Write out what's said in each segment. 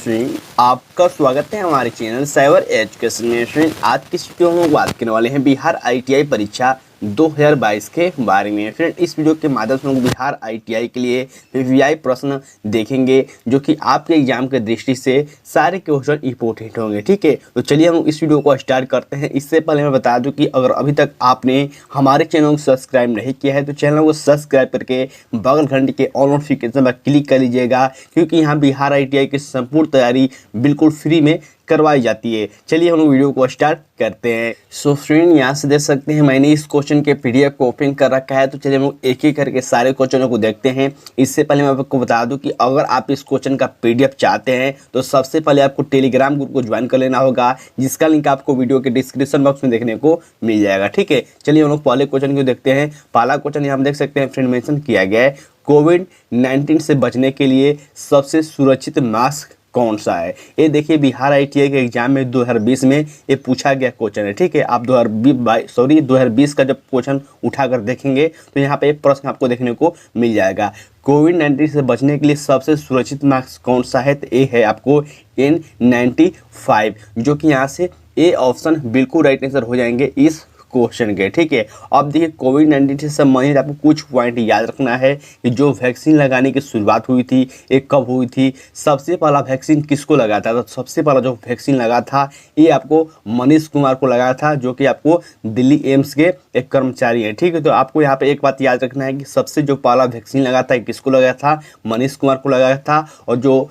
Friend, आपका स्वागत है हमारे चैनल साइबर एजुकेशन में। फ्रेंड, आज की इस वीडियो में हम बात करने वाले हैं बिहार आईटीआई परीक्षा 2022 के बारे में। फ्रेंड, इस वीडियो के माध्यम से हम बिहार आईटीआई के लिए वीवीआई प्रश्न देखेंगे जो कि आपके एग्जाम के दृष्टि से सारे क्वेश्चन इंपॉर्टेंट होंगे। ठीक है, तो चलिए हम इस वीडियो को स्टार्ट करते हैं। इससे पहले मैं बता दूं कि अगर अभी तक आपने हमारे चैनल को सब्सक्राइब नहीं किया है तो चैनल को सब्सक्राइब करके बगल घंटे के ऑल नोटिफिकेशन पर क्लिक कर लीजिएगा, क्योंकि यहाँ बिहार आईटीआई की संपूर्ण तैयारी बिल्कुल फ्री में करवाई जाती है। चलिए हम वीडियो को स्टार्ट करते हैं। सो फ्रेंड, यहाँ से देख सकते हैं मैंने इस क्वेश्चन के पीडीएफ को ओपन कर रखा है। तो चलिए हम एक एक करके सारे क्वेश्चनों को देखते हैं। इससे पहले मैं आपको बता दूं कि अगर आप इस क्वेश्चन का पीडीएफ चाहते हैं तो सबसे पहले आपको टेलीग्राम ग्रुप को ज्वाइन कर लेना होगा, जिसका लिंक आपको वीडियो के डिस्क्रिप्शन बॉक्स में देखने को मिल जाएगा। ठीक है, चलिए हम लोग पहले क्वेश्चन को देखते हैं। पहला क्वेश्चन यहाँ देख सकते हैं फ्रेंड, मेंशन किया गया है कोविड-19 से बचने के लिए सबसे सुरक्षित मास्क कौन सा है। ये देखिए बिहार आईटीआई के एग्जाम में 2020 में ये पूछा गया क्वेश्चन है। ठीक है, आप 2020 का जब क्वेश्चन उठाकर देखेंगे तो यहाँ पे एक प्रश्न आपको देखने को मिल जाएगा, कोविड-19 से बचने के लिए सबसे सुरक्षित मास्क कौन सा है। तो ये है आपको N95, जो कि यहाँ से ए ऑप्शन बिल्कुल राइट आंसर हो जाएंगे इस क्वेश्चन के। ठीक है, अब देखिए कोविड-19 से संबंधित आपको कुछ पॉइंट याद रखना है कि जो वैक्सीन लगाने की शुरुआत हुई थी ये कब हुई थी, सबसे पहला वैक्सीन किसको लगा था। तो सबसे पहला जो वैक्सीन लगा था ये आपको मनीष कुमार को लगा था, जो कि आपको दिल्ली एम्स के एक कर्मचारी हैं। ठीक है, तो आपको यहाँ पे एक बात याद रखना है कि सबसे जो पहला वैक्सीन लगा था किसको लगा था, मनीष कुमार को लगा था। और जो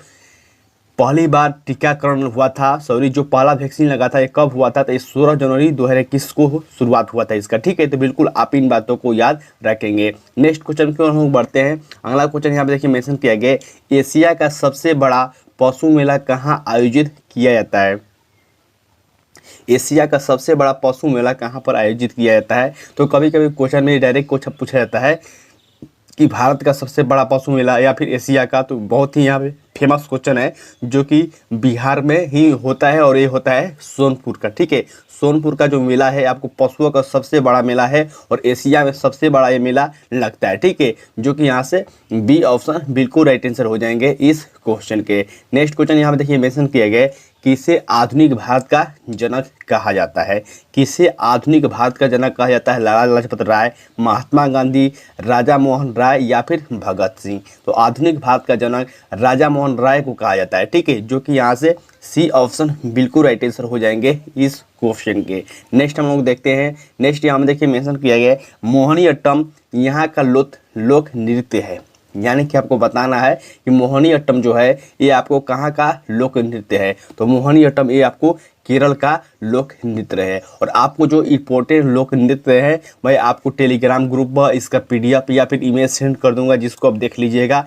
पहली बार टीकाकरण हुआ था, जो पहला वैक्सीन लगा था ये कब हुआ था, तो 16 जनवरी 2021 को शुरुआत हुआ था इसका। ठीक है, तो बिल्कुल आप इन बातों को याद रखेंगे। नेक्स्ट क्वेश्चन की ओर हम बढ़ते हैं। अगला क्वेश्चन यहाँ पे देखिए मेंशन किया गया, एशिया का सबसे बड़ा पशु मेला कहाँ आयोजित किया जाता है। एशिया का सबसे बड़ा पशु मेला कहाँ पर आयोजित किया जाता है। तो कभी कभी क्वेश्चन में डायरेक्ट क्वेश्चन पूछा जाता है कि भारत का सबसे बड़ा पशु मेला या फिर एशिया का, तो बहुत ही यहाँ पे फेमस क्वेश्चन है जो कि बिहार में ही होता है और ये होता है सोनपुर का। ठीक है, सोनपुर का जो मेला है आपको पशुओं का सबसे बड़ा मेला है और एशिया में सबसे बड़ा ये मेला लगता है। ठीक है, जो कि यहाँ से बी ऑप्शन बिल्कुल राइट आंसर हो जाएंगे इस क्वेश्चन के। नेक्स्ट क्वेश्चन यहाँ पे देखिए मेंशन किया गया, किसे आधुनिक भारत का जनक कहा जाता है। किसे आधुनिक भारत का जनक कहा जाता है, लाला लाजपत राय, महात्मा गांधी, राजा मोहन राय या फिर भगत सिंह। तो आधुनिक भारत का जनक राजा मोहन राय को कहा जाता है। ठीक है, जो कि यहाँ से सी ऑप्शन बिल्कुल राइट आंसर हो जाएंगे इस क्वेश्चन के। नेक्स्ट हम लोग देखते हैं। नेक्स्ट यहाँ में देखिए मेंशन किया गया है, मोहिनीअट्टम यहाँ का लोक नृत्य है। यानी कि आपको बताना है कि मोहिनीअट्टम जो है ये आपको कहाँ का लोक नृत्य है। तो मोहिनीअट्टम ये आपको केरल का लोक नृत्य है। और आपको जो इम्पोर्टेंट लोक नृत्य है मैं आपको टेलीग्राम ग्रुप पर इसका पीडीएफ या फिर इमेज सेंड कर दूंगा, जिसको आप देख लीजिएगा।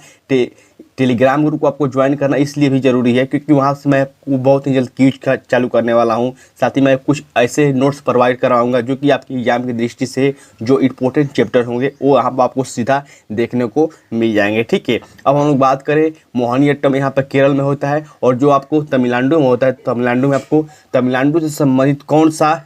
टेलीग्राम ग्रुप को आपको ज्वाइन करना इसलिए भी ज़रूरी है क्योंकि वहाँ से मैं बहुत ही जल्द क्विज चालू करने वाला हूँ। साथ ही मैं कुछ ऐसे नोट्स प्रोवाइड कराऊंगा जो कि आपकी एग्जाम की दृष्टि से जो इम्पोर्टेंट चैप्टर होंगे वो यहाँ पर आपको सीधा देखने को मिल जाएंगे। ठीक है, अब हम लोग बात करें मोहिनीअट्टम यहाँ पर केरल में होता है और जो आपको तमिलनाडु में होता है, तमिलनाडु में आपको तमिलनाडु से संबंधित कौन सा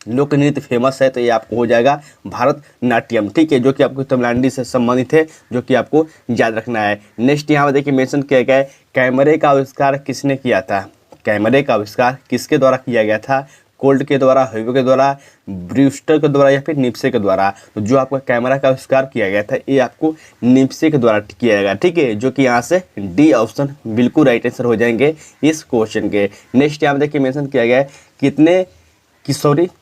लोक नृत्य फेमस है, तो ये आपको हो जाएगा भरतनाट्यम। ठीक है, जो कि आपको तमिलनाडु से संबंधित है, जो कि आपको याद रखना है। नेक्स्ट यहाँ पर देखिए मेंशन किया गया है, कैमरे का आविष्कार किसने किया था। कैमरे का आविष्कार किसके द्वारा किया गया था, कोल्ट के द्वारा, ह्यूगो के द्वारा, ब्रूस्टर के द्वारा या फिर निप्से के द्वारा। तो जो आपका कैमरा का आविष्कार किया गया था ये आपको निप्से के द्वारा किया जाएगा। ठीक है, जो कि यहाँ से डी ऑप्शन बिल्कुल राइट आंसर हो जाएंगे इस क्वेश्चन के। नेक्स्ट यहाँ देखिए मेंशन किया गया है,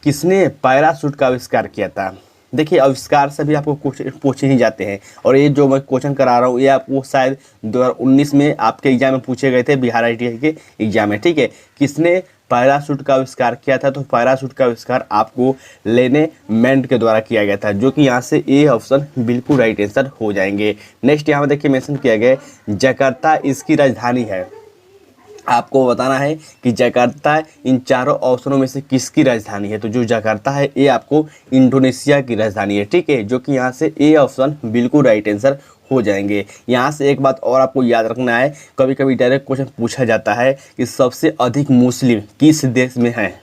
किसने पैराशूट का आविष्कार किया था। देखिए आविष्कार से भी आपको पूछे ही जाते हैं और ये जो मैं क्वेश्चन करा रहा हूँ ये आपको शायद 2019 में आपके एग्जाम में पूछे गए थे, बिहार आईटीआई के एग्जाम में। ठीक है, किसने पैराशूट का आविष्कार किया था। तो पैराशूट का आविष्कार आपको लेने मेंट के द्वारा किया गया था, जो कि यहाँ से ए ऑप्शन बिल्कुल राइट आंसर हो जाएंगे। नेक्स्ट यहाँ पर देखिए मेंशन किया गया, जकार्ता इसकी राजधानी है। आपको बताना है कि जकार्ता इन चारों ऑप्शनों में से किसकी राजधानी है। तो जो जकार्ता है ये आपको इंडोनेशिया की राजधानी है। ठीक है, जो कि यहाँ से ए ऑप्शन बिल्कुल राइट आंसर हो जाएंगे। यहाँ से एक बात और आपको याद रखना है, कभी कभी डायरेक्ट क्वेश्चन पूछा जाता है कि सबसे अधिक मुस्लिम किस देश में हैं।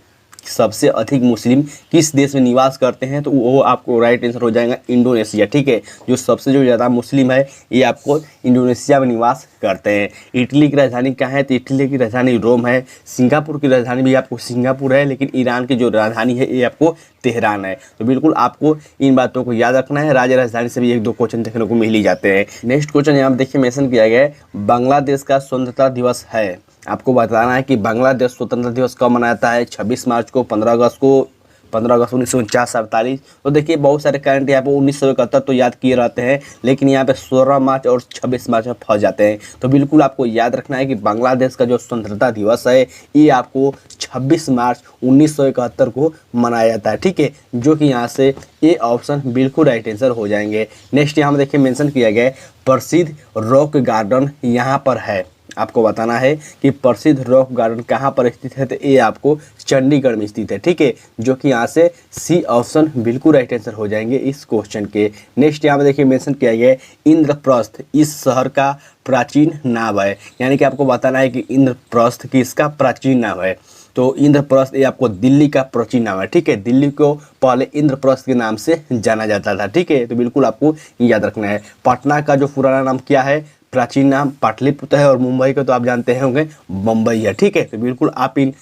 सबसे अधिक मुस्लिम किस देश में निवास करते हैं, तो वो आपको राइट आंसर हो जाएगा इंडोनेशिया। ठीक है, जो सबसे जो ज़्यादा मुस्लिम है ये आपको इंडोनेशिया में निवास करते हैं। इटली की राजधानी क्या है, तो इटली की राजधानी रोम है। सिंगापुर की राजधानी भी आपको सिंगापुर है, लेकिन ईरान की जो राजधानी है ये आपको तेहरान है। तो बिल्कुल आपको इन बातों को याद रखना है। राज्य राजधानी से भी 1-2 क्वेश्चन देखने को मिल ही जाते हैं। नेक्स्ट क्वेश्चन यहाँ देखिए मेंशन किया गया है, बांग्लादेश का स्वतंत्रता दिवस है। आपको बताना है कि बांग्लादेश स्वतंत्रता दिवस कब मनाता है, 26 मार्च को, 15 अगस्त को, 15 अगस्त 1949, 48। तो देखिए बहुत सारे करंट यहाँ पे 1971 तो याद किए रहते हैं, लेकिन यहाँ पे 16 मार्च और 26 मार्च में फंस जाते हैं। तो बिल्कुल आपको याद रखना है कि बांग्लादेश का जो स्वतंत्रता दिवस है ये आपको 26 मार्च 1971 को मनाया जाता है। ठीक है, जो कि यहाँ से ये ऑप्शन बिल्कुल राइट आंसर हो जाएंगे। नेक्स्ट यहाँ देखिए मेंशन किया गया है, प्रसिद्ध रॉक गार्डन यहाँ पर है। आपको बताना है कि प्रसिद्ध रॉक गार्डन कहाँ पर स्थित है, तो ये आपको चंडीगढ़ में स्थित है। ठीक है, जो कि यहाँ से सी ऑप्शन बिल्कुल राइट आंसर हो जाएंगे इस क्वेश्चन के। नेक्स्ट यहाँ पे देखिए मेंशन किया गया है, इंद्रप्रस्थ इस शहर का प्राचीन नाम है। यानी कि आपको बताना है कि इंद्रप्रस्थ किसका प्राचीन नाम है, तो इंद्रप्रस्थ ये आपको दिल्ली का प्राचीन नाम है। ठीक है, दिल्ली को पहले इंद्रप्रस्थ के नाम से जाना जाता था। ठीक है, तो बिल्कुल आपको याद रखना है। पटना का जो पुराना नाम क्या है, प्राचीन नाम पाटलिपुत्र है, और मुंबई को तो आप जानते होंगे मुंबई है। ठीक है, तो बिल्कुल आप इन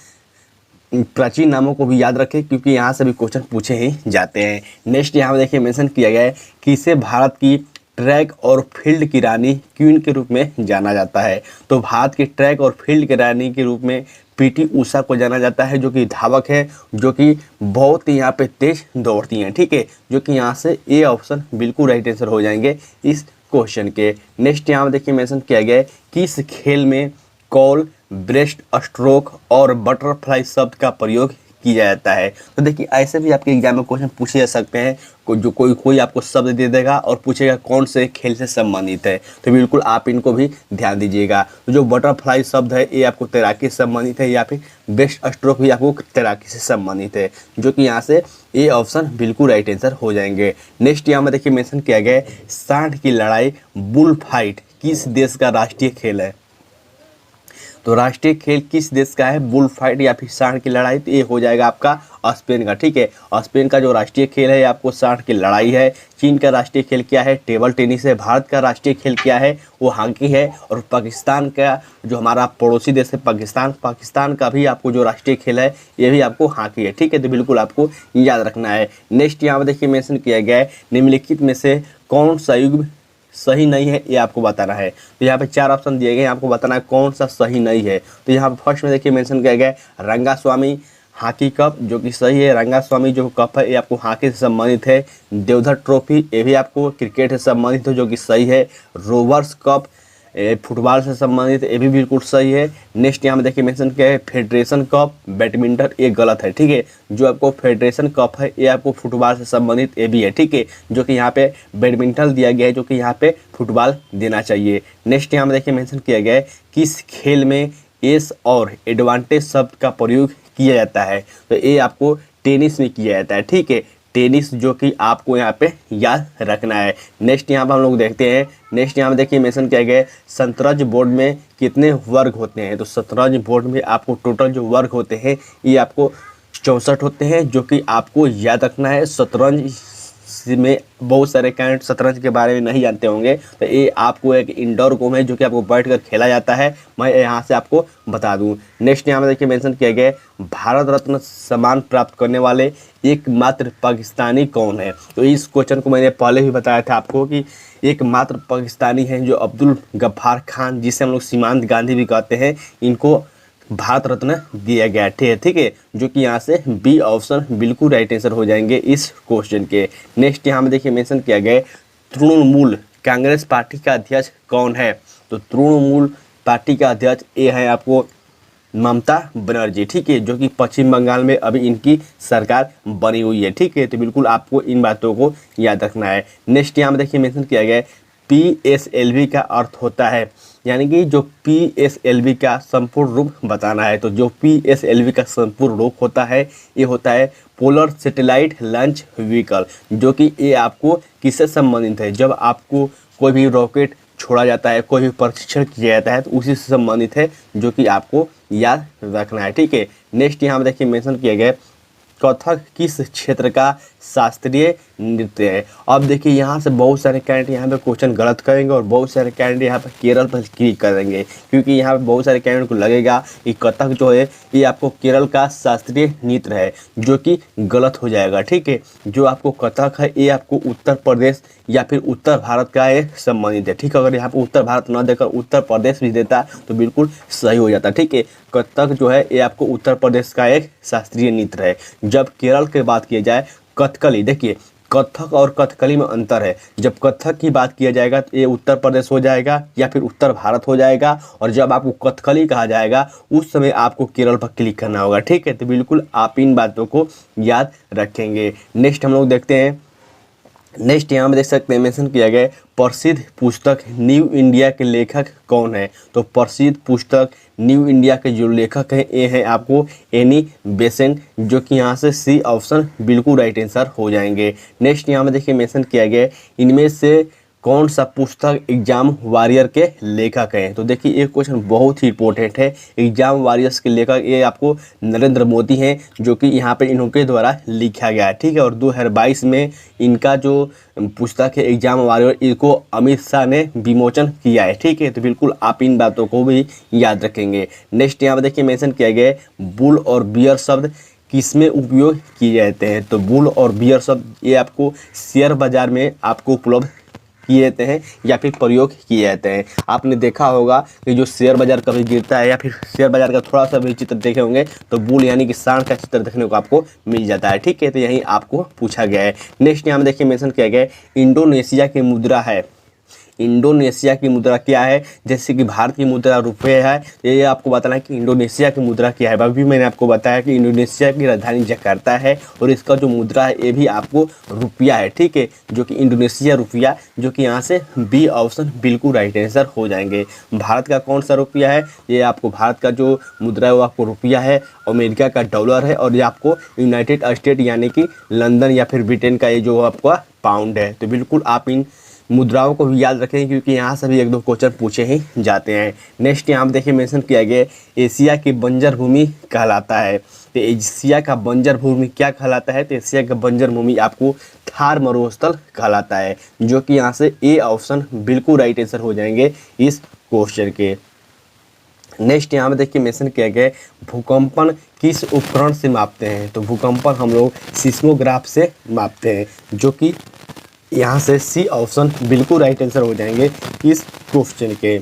प्राचीन नामों को भी याद रखें, क्योंकि यहाँ से भी क्वेश्चन पूछे ही जाते हैं। नेक्स्ट यहाँ देखिए मेंशन किया गया है कि इसे भारत की ट्रैक और फील्ड की रानी क्वीन के रूप में जाना जाता है। तो भारत की ट्रैक और फील्ड की रानी के रूप में पीटी उषा को जाना जाता है, जो कि धावक है, जो कि बहुत ही यहाँ पे तेज दौड़ती हैं। ठीक है, जो कि यहाँ से ए ऑप्शन बिल्कुल राइट आंसर हो जाएंगे इस क्वेश्चन के। नेक्स्ट यहाँ देखिए मेंशन किया गया है, किस खेल में कॉल, ब्रेस्ट स्ट्रोक और बटरफ्लाई शब्द का प्रयोग किया जाता है। तो देखिए ऐसे भी आपके एग्जाम में क्वेश्चन पूछे जा सकते हैं, जो कोई आपको शब्द दे देगा और पूछेगा कौन से खेल से संबंधित है, तो बिल्कुल आप इनको भी ध्यान दीजिएगा। तो जो बटरफ्लाई शब्द है ये आपको तैराकी से संबंधित है, या फिर बेस्ट स्ट्रोक भी आपको तैराकी से संबंधित है, जो कि यहाँ से ये ऑप्शन बिल्कुल राइट आंसर हो जाएंगे। नेक्स्ट यहाँ में देखिए मेंशन किया गया है, सांड की लड़ाई बुल फाइट किस देश का राष्ट्रीय खेल है। तो राष्ट्रीय खेल किस देश का है, बुल फाइट या फिर सांड की लड़ाई, तो ये हो जाएगा आपका स्पेन का। ठीक है, स्पेन का जो राष्ट्रीय खेल है आपको सांड की लड़ाई है। चीन का राष्ट्रीय खेल क्या है, टेबल टेनिस है। भारत का राष्ट्रीय खेल क्या है, वो हॉकी है। और पाकिस्तान का जो हमारा पड़ोसी देश है पाकिस्तान का भी आपको जो राष्ट्रीय खेल है ये भी आपको हॉकी है। ठीक है, तो बिल्कुल आपको याद रखना है। नेक्स्ट यहाँ पर देखिए मेंशन किया गया है, निम्नलिखित में से कौन सा युग सही नहीं है, ये आपको बताना है। तो यहाँ पे 4 ऑप्शन दिए गए, आपको बताना है कौन सा सही नहीं है। तो यहाँ पे फर्स्ट में देखिए मेंशन किया गया है, रंगास्वामी हॉकी कप, जो कि सही है। रंगास्वामी जो कप है ये आपको हॉकी से संबंधित है। देवधर ट्रॉफी ये भी आपको क्रिकेट से संबंधित है, जो कि सही है। रोवर्स कप फुटबॉल से संबंधित, ये भी बिल्कुल सही है। नेक्स्ट यहाँ में देखिए मेंशन किया है, फेडरेशन कप बैडमिंटन, ये गलत है। ठीक है, जो आपको फेडरेशन कप है ये आपको फुटबॉल से संबंधित ये भी है। ठीक है, जो कि यहाँ पे बैडमिंटन दिया गया है, जो कि यहाँ पे फुटबॉल देना चाहिए। नेक्स्ट यहाँ में देखिए मेंशन किया गया है, किस खेल में एस और एडवांटेज शब्द का प्रयोग किया जाता है, तो ये आपको टेनिस में किया जाता है। ठीक है, टेनिस, जो कि आपको यहाँ पे याद रखना है। नेक्स्ट यहाँ पे हम लोग देखते हैं, नेक्स्ट यहाँ पे देखिए मेंशन किया गया है, शतरंज बोर्ड में कितने वर्ग होते हैं। तो शतरंज बोर्ड में आपको टोटल जो वर्ग होते हैं ये आपको 64 होते हैं, जो कि आपको याद रखना है। शतरंज में बहुत सारे कैंडिडेट शतरंज के बारे में नहीं जानते होंगे, तो ये आपको एक इंडोर गेम है जो कि आपको बैठकर खेला जाता है। मैं यहाँ से आपको बता दूँ। नेक्स्ट यहाँ में देखिए मेंशन किया गया है, भारत रत्न सम्मान प्राप्त करने वाले एकमात्र पाकिस्तानी कौन है। तो इस क्वेश्चन को मैंने पहले भी बताया था आपको कि एकमात्र पाकिस्तानी हैं जो अब्दुल गफ्फार खान, जिसे हम लोग सीमांत गांधी भी कहते हैं, इनको भारत रत्न दिया गया है। ठीक है, जो कि यहाँ से बी ऑप्शन बिल्कुल राइट आंसर हो जाएंगे इस क्वेश्चन के। नेक्स्ट यहाँ में देखिए मेंशन किया गया है, तृणमूल कांग्रेस पार्टी का अध्यक्ष कौन है। तो तृणमूल पार्टी का अध्यक्ष ये है आपको ममता बनर्जी। ठीक है, जो कि पश्चिम बंगाल में अभी इनकी सरकार बनी हुई है। ठीक है, तो बिल्कुल आपको इन बातों को याद रखना है। नेक्स्ट यहाँ में देखिए मेंशन किया गया है, PSLV का अर्थ होता है, यानी कि जो PSLV का संपूर्ण रूप बताना है। तो जो PSLV का संपूर्ण रूप होता है ये होता है पोलर सैटेलाइट लॉन्च व्हीकल, जो कि ये आपको किससे संबंधित है। जब आपको कोई भी रॉकेट छोड़ा जाता है, कोई भी परीक्षण किया जाता है, तो उसी से संबंधित है, जो कि आपको याद रखना है। ठीक है, नेक्स्ट यहाँ में देखिए मेंशन किया गया है, कथक किस क्षेत्र का शास्त्रीय नृत्य है। अब देखिए यहाँ से बहुत सारे कैंडिडेट यहाँ पे क्वेश्चन गलत करेंगे और बहुत सारे कैंडिडेट यहाँ पे केरल पर क्लिक करेंगे, क्योंकि यहाँ पे बहुत सारे कैंडिडेट को लगेगा कि कथक जो है ये आपको केरल का शास्त्रीय नृत्य है, जो कि गलत हो जाएगा। ठीक है, जो आपको कथक है ये आपको उत्तर प्रदेश या फिर उत्तर भारत का ये संबंधित है। ठीक है, अगर यहाँ पे उत्तर भारत न देकर उत्तर प्रदेश भी देता तो बिल्कुल सही हो जाता। ठीक है, कथक जो है ये आपको उत्तर प्रदेश का एक शास्त्रीय नृत्य है। जब केरल की बात की जाए कथकली, देखिए कथक और कथकली में अंतर है। जब कथक की बात किया जाएगा तो ये उत्तर प्रदेश हो जाएगा या फिर उत्तर भारत हो जाएगा, और जब आपको कथकली कहा जाएगा उस समय आपको केरल पर क्लिक करना होगा। ठीक है, तो बिल्कुल आप इन बातों को याद रखेंगे। नेक्स्ट हम लोग देखते हैं, नेक्स्ट यहाँ में देख सकते हैं मेंशन किया गया प्रसिद्ध पुस्तक न्यू इंडिया के लेखक कौन है। तो प्रसिद्ध पुस्तक न्यू इंडिया के जो लेखक हैं ये हैं आपको एनी बेसेंट, जो कि यहाँ से सी ऑप्शन बिल्कुल राइट आंसर हो जाएंगे। नेक्स्ट यहाँ में देखिए मेंशन किया गया इनमें से कौन सा पुस्तक एग्जाम वॉरियर के लेखक हैं। तो देखिए ये क्वेश्चन बहुत ही इंपॉर्टेंट है। एग्जाम वॉरियर्स के लेखक ये आपको नरेंद्र मोदी हैं, जो कि यहाँ पे इनके द्वारा लिखा गया है। ठीक है, और 2022 में इनका जो पुस्तक है एग्जाम वॉरियर, इसको अमित शाह ने विमोचन किया है। ठीक है, तो बिल्कुल आप इन बातों को भी याद रखेंगे। नेक्स्ट यहाँ पर देखिए मेंशन किया गया है बुल और बियर शब्द किसमें उपयोग किए जाते हैं। तो बुल और बियर शब्द ये आपको शेयर बाजार में आपको उपलब्ध किए जाते हैं या फिर प्रयोग किए जाते हैं। आपने देखा होगा कि जो शेयर बाजार कभी गिरता है या फिर शेयर बाजार का थोड़ा सा भी चित्र देखे होंगे तो बुल यानी कि सांड का चित्र देखने को आपको मिल जाता है। ठीक है, तो यही आपको पूछा गया है। नेक्स्ट यहाँ में देखिए मेंशन किया गया है इंडोनेशिया की मुद्रा है। इंडोनेशिया की मुद्रा क्या है, जैसे कि भारत की मुद्रा रुपये है, ये आपको बताना है कि इंडोनेशिया की मुद्रा क्या है। अभी मैंने आपको बताया कि इंडोनेशिया की राजधानी जकार्ता है और इसका जो मुद्रा है ये भी आपको रुपया है। ठीक है, जो कि इंडोनेशिया रुपया, जो कि यहाँ से बी ऑप्शन बिल्कुल राइट आंसर हो जाएंगे। भारत का कौन सा रुपया है, ये आपको भारत का जो मुद्रा है वो आपको रुपया है। अमेरिका का डॉलर है और ये आपको यूनाइटेड स्टेट यानी कि लंदन या फिर ब्रिटेन का ये जो आपका पाउंड है। तो बिल्कुल आप इन मुद्राओं को भी याद रखें, क्योंकि यहाँ से भी एक दो क्वेश्चन पूछे ही जाते हैं। नेक्स्ट यहाँ पे देखिए मेंशन किया गया एशिया की बंजर भूमि कहलाता है। तो एशिया का बंजर भूमि क्या कहलाता है, तो एशिया का बंजर भूमि आपको थार मरुस्थल कहलाता है, जो कि यहाँ से ए ऑप्शन बिल्कुल राइट आंसर हो जाएंगे इस क्वेश्चन के। नेक्स्ट यहाँ में देखिए मेंशन किया गया भूकंपन किस उपकरण से मापते हैं। तो भूकंपन हम लोग सिस्मोग्राफ से मापते हैं, जो कि यहाँ से सी ऑप्शन बिल्कुल राइट आंसर हो जाएंगे इस क्वेश्चन के।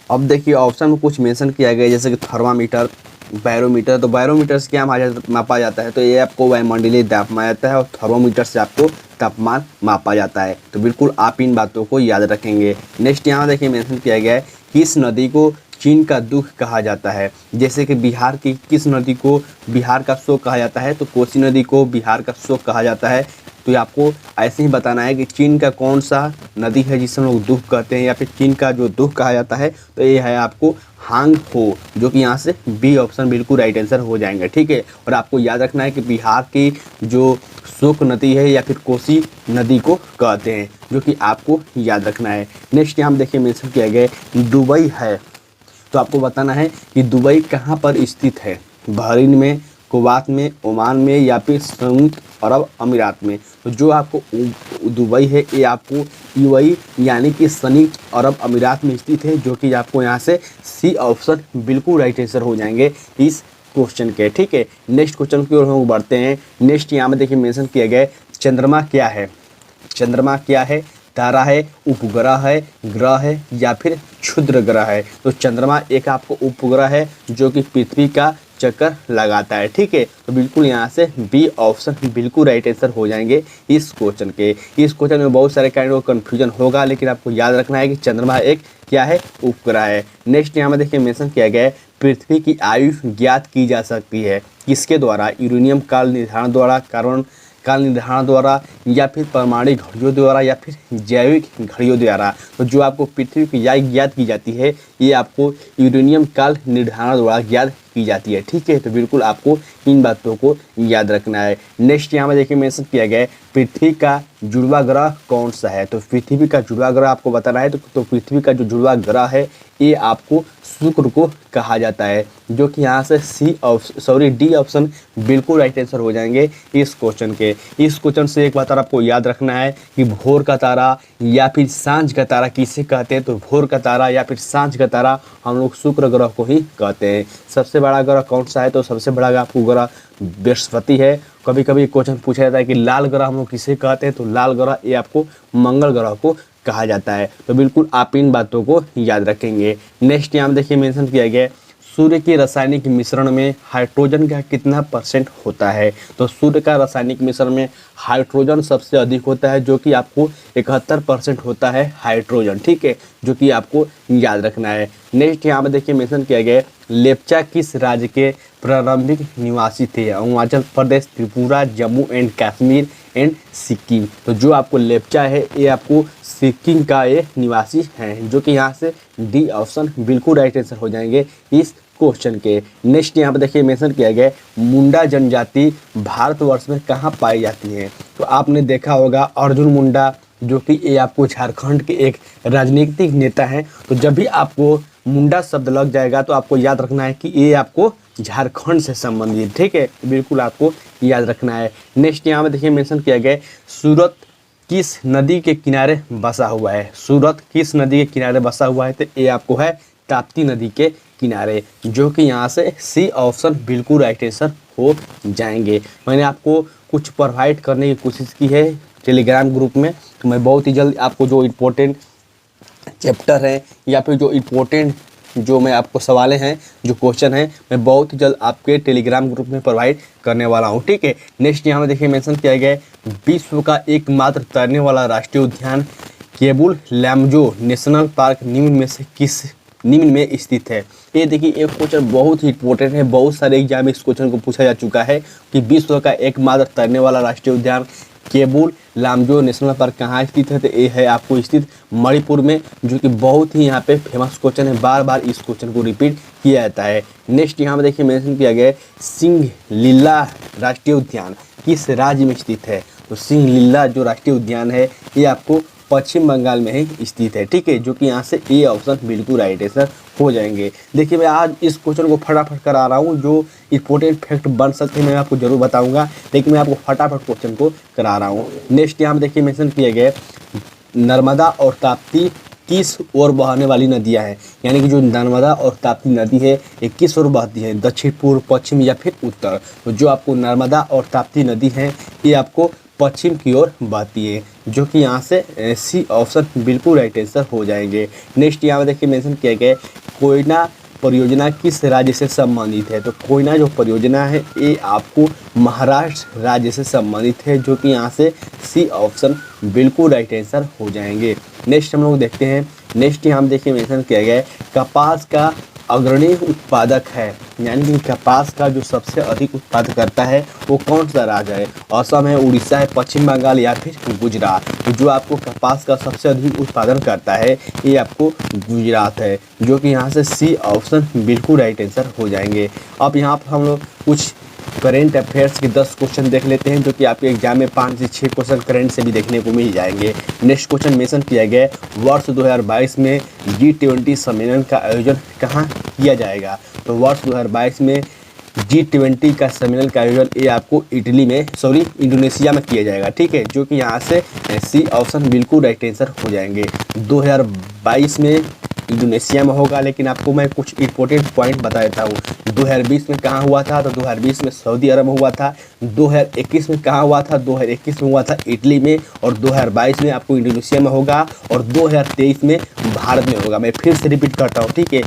अब देखिए ऑप्शन में कुछ मेंशन किया गया जैसे कि थर्मामीटर, बैरोमीटर। तो बैरोमीटर से क्या मापा जाता है, तो ये आपको वायुमंडलीय दाब मापा जाता है और थर्मोमीटर से आपको तापमान मापा जाता है। तो बिल्कुल आप इन बातों को याद रखेंगे। नेक्स्ट यहाँ देखिए मेंशन किया गया है किस नदी को चीन का दुख कहा जाता है। जैसे कि बिहार की किस नदी को बिहार का शोक कहा जाता है, तो कोसी नदी को बिहार का शोक कहा जाता है। तो ये आपको ऐसे ही बताना है कि चीन का कौन सा नदी है जिसे हम लोग दुख कहते हैं या फिर चीन का जो दुख कहा जाता है, तो ये है आपको हांग हो, जो कि यहाँ से बी ऑप्शन बिल्कुल राइट आंसर हो जाएंगे। ठीक है, और आपको याद रखना है कि बिहार की जो शोक नदी है या फिर कोसी नदी को कहते हैं, जो कि आपको याद रखना है। नेक्स्ट यहाँ देखिए मेंशन किया गया दुबई है। तो आपको बताना है कि दुबई कहाँ पर स्थित है, बहरीन में, कुवैत में, ओमान में या फिर संयुक्त अरब अमीरात में। तो जो आपको दुबई है ये आपको यूएई यानी कि संयुक्त अरब अमीरात में स्थित है, जो कि आपको यहाँ से सी ऑप्शन बिल्कुल राइट आंसर हो जाएंगे इस क्वेश्चन के। ठीक है, नेक्स्ट क्वेश्चन की ओर हम बढ़ते हैं। नेक्स्ट यहाँ में देखिए मेंशन किया गया चंद्रमा क्या है। चंद्रमा क्या है, तारा है, उपग्रह है, ग्रह है या फिर क्षुद्र ग्रह है। तो चंद्रमा एक आपको उपग्रह है जो कि पृथ्वी का चक्कर लगाता है। ठीक है, तो बिल्कुल यहाँ से बी ऑप्शन बिल्कुल राइट आंसर हो जाएंगे इस क्वेश्चन के। इस क्वेश्चन में बहुत सारे कैंडिडेट को कन्फ्यूजन होगा, लेकिन आपको याद रखना है कि चंद्रमा एक क्या है, उपग्रह है। नेक्स्ट यहाँ में देखिए मेंशन किया गया है पृथ्वी की आयु ज्ञात की जा सकती है किसके द्वारा, यूरेनियम काल निर्धारण द्वारा, कार्बन काल निर्धारण द्वारा या फिर परमाणु घड़ियों द्वारा या फिर जैविक घड़ियों द्वारा। तो जो आपको पृथ्वी की आयु ज्ञात की जाती है ये आपको यूरेनियम काल निर्धारण द्वारा ज्ञात की जाती है। ठीक है, तो बिल्कुल आपको इन बातों को याद रखना है। नेक्स्ट यहाँ में देखिए मेंशन किया गया है पृथ्वी का जुड़वा ग्रह कौन सा है। तो पृथ्वी का जुड़वा ग्रह आपको बताना है। तो पृथ्वी का जो जुड़वा ग्रह है ये आपको शुक्र को कहा जाता है, जो कि यहाँ से डी ऑप्शन बिल्कुल राइट आंसर हो जाएंगे इस क्वेश्चन के। इस क्वेश्चन से एक बात और आपको याद रखना है कि भोर का तारा या फिर सांझ का तारा किसे कहते हैं, तो भोर का तारा या फिर सांझ का तारा हम लोग शुक्र ग्रह को ही कहते हैं। सबसे बड़ा ग्रह कौन सा है, तो सबसे बड़ा आपको ग्रह बृहस्पति है। कभी कभी क्वेश्चन पूछा जाता है कि लाल ग्रह हम लोग किसे कहते हैं, तो लाल ग्रह ये आपको मंगल ग्रह को कहा जाता है। तो बिल्कुल आप इन बातों को याद रखेंगे। नेक्स्ट यहाँ देखिए मेंशन किया गया है, सूर्य के रासायनिक मिश्रण में हाइड्रोजन का कितना % होता है, तो सूर्य का रासायनिक मिश्रण में हाइड्रोजन सबसे अधिक होता है, जो कि आपको 71% होता है हाइड्रोजन, ठीक है, जो कि आपको याद रखना है। नेक्स्ट यहाँ पर देखिए मेंशन किया गया है, लेप्चा किस राज्य के प्रारंभिक निवासी थे, अरुणाचल प्रदेश, त्रिपुरा, जम्मू एंड कश्मीर एंड सिक्किम। तो जो आपको लेप्चा है ये आपको सिक्किम का ये निवासी हैं, जो कि यहाँ से डी ऑप्शन बिल्कुल राइट आंसर हो जाएंगे इस क्वेश्चन के। नेक्स्ट यहाँ पर देखिए मेंशन किया गया है, मुंडा जनजाति भारतवर्ष में कहाँ पाई जाती है, तो आपने देखा होगा अर्जुन मुंडा, जो कि ये आपको झारखंड के एक राजनीतिक नेता हैं। तो जब भी आपको मुंडा शब्द लग जाएगा तो आपको याद रखना है कि ये आपको झारखंड से संबंधित, ठीक है, बिल्कुल आपको याद रखना है। नेक्स्ट यहाँ में देखिए मेंशन किया गया है, सूरत किस नदी के किनारे बसा हुआ है, सूरत किस नदी के किनारे बसा हुआ है, तो ये आपको है ताप्ती नदी के किनारे, जो कि यहाँ से सी ऑप्शन बिल्कुल राइट आंसर हो जाएंगे। मैंने आपको कुछ प्रोवाइड करने की कोशिश की है टेलीग्राम ग्रुप में, तो मैं बहुत ही जल्द आपको जो इम्पोर्टेंट चैप्टर है या फिर जो इम्पोर्टेंट जो मैं आपको सवालें हैं, जो क्वेश्चन हैं, मैं बहुत ही जल्द आपके टेलीग्राम ग्रुप में प्रोवाइड करने वाला हूं, ठीक है। नेक्स्ट यहाँ में देखिए मेंशन किया गया है, विश्व का एकमात्र तैरने वाला राष्ट्रीय उद्यान केबुल लैम्जो नेशनल पार्क निम्न में स्थित है। ये देखिए एक क्वेश्चन बहुत ही इंपॉर्टेंट है, बहुत सारे एग्जाम में इस क्वेश्चन को पूछा जा चुका है कि विश्व का एकमात्र तैरने वाला राष्ट्रीय उद्यान केबुल लामजो नेशनल पार्क कहाँ स्थित है, तो ये है आपको स्थित मणिपुर में, जो कि बहुत ही यहाँ पे फेमस क्वेश्चन है, बार बार इस क्वेश्चन को रिपीट किया जाता है। नेक्स्ट यहाँ पे देखिए मेंशन किया गया है, सिंगलीला राष्ट्रीय उद्यान किस राज्य में स्थित है, तो सिंगलीला जो राष्ट्रीय उद्यान है ये आपको पश्चिम बंगाल में ही स्थित है, ठीक है, जो कि यहाँ से ए ऑप्शन बिल्कुल राइट आंसर हो जाएंगे। देखिए मैं आज इस क्वेश्चन को फटाफट करा रहा हूँ, जो इंपॉर्टेंट फैक्ट बन सकते हैं मैं आपको जरूर बताऊंगा, लेकिन मैं आपको फटाफट क्वेश्चन को करा रहा हूँ। नेक्स्ट यहाँ पे देखिए मेंशन किया गया है, नर्मदा और ताप्ती किस ओर बहने वाली नदियाँ हैं, यानी कि जो नर्मदा और ताप्ती नदी है ये किस ओर बहती है, दक्षिण, पूर्व, पश्चिम या फिर उत्तर। तो जो आपको नर्मदा और ताप्ती नदी है ये आपको पश्चिम की ओर बहती है, जो कि यहाँ से सी ऑप्शन बिल्कुल राइट आंसर हो जाएंगे। नेक्स्ट यहाँ पे देखिए मेंशन किया गया है, कोयना परियोजना किस राज्य से संबंधित है, तो कोयना जो परियोजना है ये आपको महाराष्ट्र राज्य से संबंधित है, जो कि यहाँ से सी ऑप्शन बिल्कुल राइट आंसर हो जाएंगे। नेक्स्ट हम लोग देखते हैं, नेक्स्ट यहाँ देखिए मेंशन किया गया है, कपास का अग्रणी उत्पादक है, यानी कि कपास का जो सबसे अधिक उत्पादन करता है वो कौन सा राज्य है, असम है, उड़ीसा है, पश्चिम बंगाल या फिर गुजरात। तो जो आपको कपास का सबसे अधिक उत्पादन करता है ये आपको गुजरात है, जो कि यहाँ से सी ऑप्शन बिल्कुल राइट आंसर हो जाएंगे। अब यहाँ पर हम लोग कुछ करेंट अफेयर्स के 10 क्वेश्चन देख लेते हैं, जो कि आपके एग्जाम में 5 से 6 क्वेश्चन करंट से भी देखने को मिल जाएंगे। नेक्स्ट क्वेश्चन मेंशन किया गया है, वर्ष 2022 में G20 सम्मेलन का आयोजन कहाँ किया जाएगा, तो वर्ष 2022 में G20 का सम्मेलन का आयोजन ये आपको इंडोनेशिया में किया जाएगा, ठीक है, जो कि यहाँ से सी ऑप्शन बिल्कुल राइट आंसर हो जाएंगे। 2022 में इंडोनेशिया में होगा, लेकिन आपको मैं कुछ इंपॉर्टेंट पॉइंट बता देता हूँ। 2020 में कहाँ हुआ था, तो 2020 में सऊदी अरब में हुआ था। 2021 में कहाँ हुआ था, 2021 में हुआ था इटली में, और 2022 में आपको इंडोनेशिया में होगा, और 2023 में भारत में होगा। मैं फिर से रिपीट करता हूँ, ठीक है,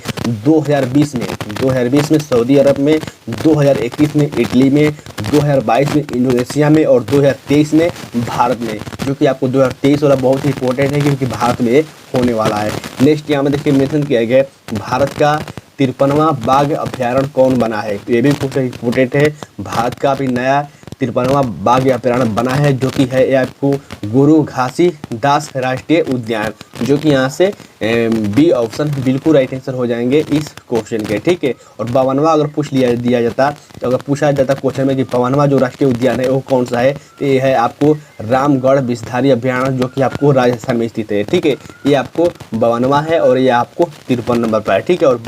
2020 में सऊदी अरब में, 2021 में इटली में, 2022 में इंडोनेशिया में, और 2023 में भारत में, जो कि आपको 2023 वाला बहुत ही इंपॉर्टेंट है क्योंकि भारत में होने वाला है। नेक्स्ट यहाँ में देखिए मेंशन किया गया है, भारत का 53वां बाघ अभ्यारण्य कौन बना है, तो ये भी कुछ इंपॉर्टेंट है। भारत का अभी नया 53वां बाघ अभयारण्य बना है, जो कि है ये आपको गुरु घासीदास राष्ट्रीय उद्यान, जो कि यहाँ से बी ऑप्शन बिल्कुल राइट आंसर हो जाएंगे इस क्वेश्चन के। ठीक है, और 52वां अगर दिया जाता, तो अगर पूछा जाता क्वेश्चन में कि 52वां जो राष्ट्रीय उद्यान है वो कौन सा है, तो ये है आपको रामगढ़ विषधारी अभयारण्य, जो कि आपको राजस्थान में स्थित है। ठीक है, ये आपको 52वां है और ये आपको 53 नंबर पर है। ठीक है, और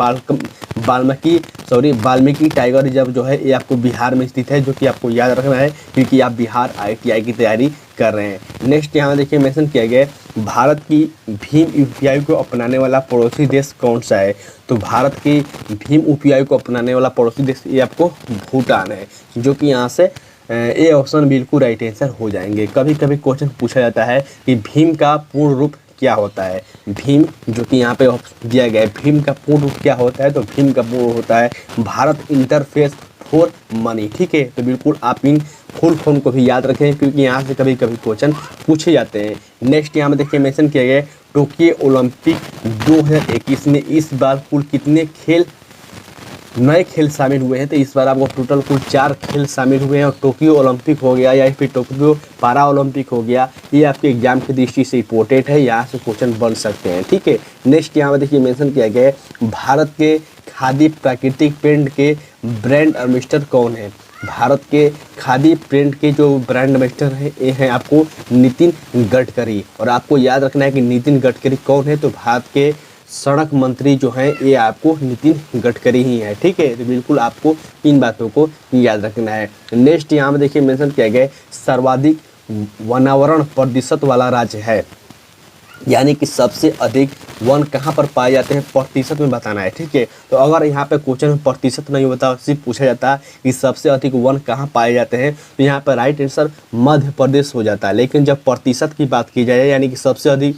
वाल्मीकि टाइगर रिजर्व जो है ये आपको बिहार में स्थित है, जो कि आपको याद रखना है क्योंकि आप बिहार IITI की तैयारी कर रहे हैं। नेक्स्ट यहाँ देखिए मेंशन किया गया है भारत की भीम UPI को अपनाने वाला पड़ोसी देश कौन सा है। तो भारत की भीम UPI को अपनाने वाला पड़ोसी देश ये आपको भूटान है, जो कि यहाँ से ये ऑप्शन बिल्कुल राइट आंसर हो जाएंगे। कभी कभी क्वेश्चन पूछा जाता है कि भीम का पूर्ण रूप क्या होता है। भीम जो कि यहाँ पे दिया गया है, भीम का पूर्ण रूप क्या होता है, तो भीम का पूर्ण होता है भारत इंटरफेस फॉर मनी। ठीक है, तो बिल्कुल आप इन फुल फॉर्म को भी याद रखें क्योंकि यहाँ से कभी कभी क्वेश्चन पूछे जाते हैं। नेक्स्ट यहाँ में देखिए मेंशन किया गया है टोक्यो ओलंपिक 2021 में इस बार कुल कितने नए खेल शामिल हुए हैं। तो इस बार आपको टोटल कुल 4 खेल शामिल हुए हैं, और टोक्यो ओलंपिक हो गया या फिर टोक्यो पैरा ओलंपिक हो गया, ये आपके एग्जाम की दृष्टि से इंपॉर्टेंट है, यहाँ से क्वेश्चन बन सकते हैं। ठीक है, नेक्स्ट यहाँ में देखिए मेंशन किया गया है भारत के खादी प्राकृतिक पेंट के ब्रांड एम्बेसडर कौन है। भारत के खादी प्रिंट के जो ब्रांड एम्बेसडर हैं ये हैं आपको नितिन गडकरी, और आपको याद रखना है कि नितिन गडकरी कौन है, तो भारत के सड़क मंत्री जो हैं ये आपको नितिन गडकरी ही है। ठीक है, तो बिल्कुल आपको इन बातों को याद रखना है। नेक्स्ट यहाँ में देखिए मेंशन किया गया है सर्वाधिक वनावरण प्रतिशत वाला राज्य है, यानी कि सबसे अधिक वन कहाँ पर पाए जाते हैं प्रतिशत में बताना है। ठीक है, तो अगर यहाँ पे क्वेश्चन में प्रतिशत नहीं होता, सिर्फ पूछा जाता कि सबसे अधिक वन कहाँ पाए जाते हैं, तो यहाँ पर राइट आंसर मध्य प्रदेश हो जाता है। लेकिन जब प्रतिशत की बात की जाए, यानी कि सबसे अधिक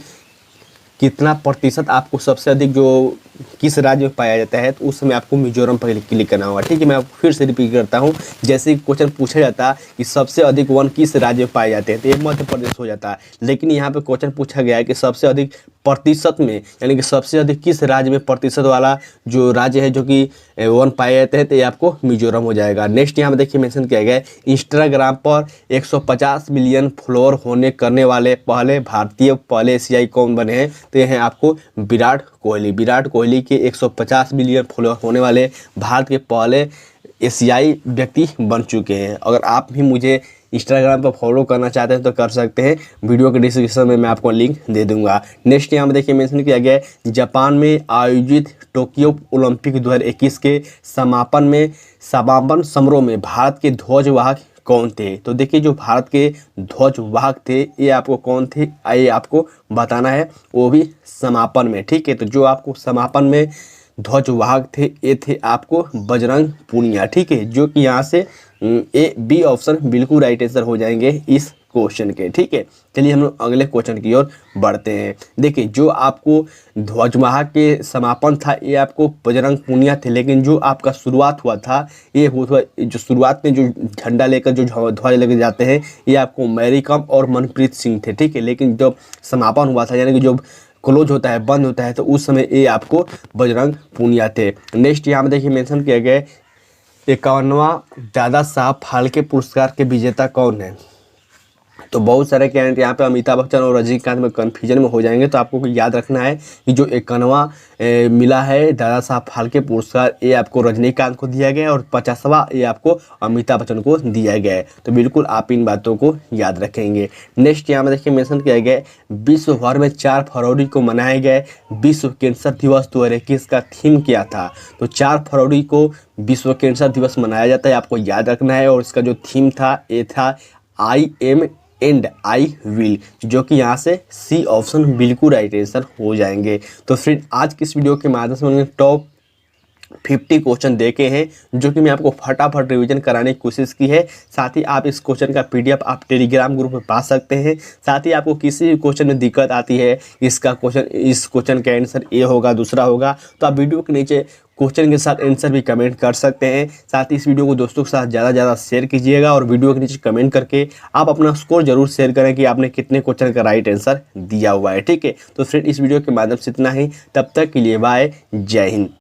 कितना प्रतिशत आपको सबसे अधिक जो किस राज्य में पाया जाता है, तो उस समय आपको मिजोरम पर क्लिक करना होगा। ठीक है, मैं आपको फिर से रिपीट करता हूँ, जैसे क्वेश्चन पूछा जाता कि सबसे अधिक वन किस राज्य में पाए जाते हैं, तो ये मध्य प्रदेश हो जाता है। लेकिन यहाँ पे क्वेश्चन पूछा गया है कि सबसे अधिक प्रतिशत में, यानी कि सबसे अधिक किस राज्य में प्रतिशत वाला जो राज्य है जो कि वन पाए जाते हैं, तो ये आपको मिजोरम हो जाएगा। नेक्स्ट यहाँ पे देखिए मेंशन किया गया है इंस्टाग्राम पर 150 मिलियन फॉलोअर होने करने वाले पहले एशियाई कौन बने हैं, तो ये हैं आपको विराट कोहली। विराट कोहली के 150 मिलियन फॉलोअर होने वाले भारत के पहले एशियाई व्यक्ति बन चुके हैं। अगर आप भी मुझे इंस्टाग्राम पर फॉलो करना चाहते हैं तो कर सकते हैं, वीडियो के डिस्क्रिप्शन में मैं आपको लिंक दे दूंगा। नेक्स्ट यहाँ में देखिए मेंशन किया गया है जापान में आयोजित टोक्यो ओलंपिक 2021 के समापन समारोह में भारत के ध्वजवाहक कौन थे। तो देखिए जो भारत के ध्वजवाहक थे ये आपको कौन थे, ये आपको बताना है, वो भी समापन में। ठीक है, तो जो आपको समापन में ध्वजवाहक थे ये थे आपको बजरंग पूनिया। ठीक है, जो कि यहाँ से बी ऑप्शन बिल्कुल राइट आंसर हो जाएंगे इस क्वेश्चन के। ठीक है, चलिए हम लोग अगले क्वेश्चन की ओर बढ़ते हैं। देखिए जो आपको ध्वजवाहक के समापन था ये आपको बजरंग पूनिया थे, लेकिन जो आपका शुरुआत हुआ था ये जो शुरुआत में जो झंडा लेकर जो ध्वज लेकर जाते हैं ये आपको मैरी कॉम और मनप्रीत सिंह थे। ठीक है, लेकिन जब समापन हुआ था, यानी कि जब क्लोज होता है, बंद होता है, तो उस समय ये आपको बजरंग पूनिया थे। नेक्स्ट यहाँ में देखिए मेंशन किया गया 51वां दादा साहब फाल्के पुरस्कार के विजेता कौन है। तो बहुत सारे कैंडिडेट यहाँ पे अमिताभ बच्चन और रजनीकांत में कन्फ्यूजन में हो जाएंगे, तो आपको याद रखना है कि जो 51वां मिला है दादा साहब फाल्के पुरस्कार ये आपको रजनीकांत को दिया गया है, और 50वां ये आपको अमिताभ बच्चन को दिया गया है। तो बिल्कुल आप इन बातों को याद रखेंगे। नेक्स्ट यहाँ में देखिए मेंशन किया गया विश्व भर में 4 फरवरी को मनाया गया विश्व कैंसर दिवस 2021 का थीम क्या था। तो 4 फरवरी को विश्व कैंसर दिवस मनाया जाता है, आपको याद रखना है, और इसका जो थीम था ये था I am and I will, जो कि यहाँ से सी ऑप्शन बिल्कुल राइट आंसर हो जाएंगे। तो फ्रेंड आज की इस वीडियो के माध्यम से मैंने टॉप 50 क्वेश्चन देखे हैं, जो कि मैं आपको फटाफट रिवीजन कराने की कोशिश की है। साथ ही आप इस क्वेश्चन का PDF आप टेलीग्राम ग्रुप में पा सकते हैं। साथ ही आपको किसी भी क्वेश्चन में दिक्कत आती है, इस क्वेश्चन का आंसर ये होगा, दूसरा होगा, तो आप वीडियो के नीचे क्वेश्चन के साथ आंसर भी कमेंट कर सकते हैं। साथ ही इस वीडियो को दोस्तों के साथ ज़्यादा शेयर कीजिएगा, और वीडियो के नीचे कमेंट करके आप अपना स्कोर जरूर शेयर करें कि आपने कितने क्वेश्चन का राइट आंसर दिया हुआ है। ठीक है, तो फ्रेंड इस वीडियो के माध्यम से इतना ही, तब तक के लिए बाय, जय हिंद।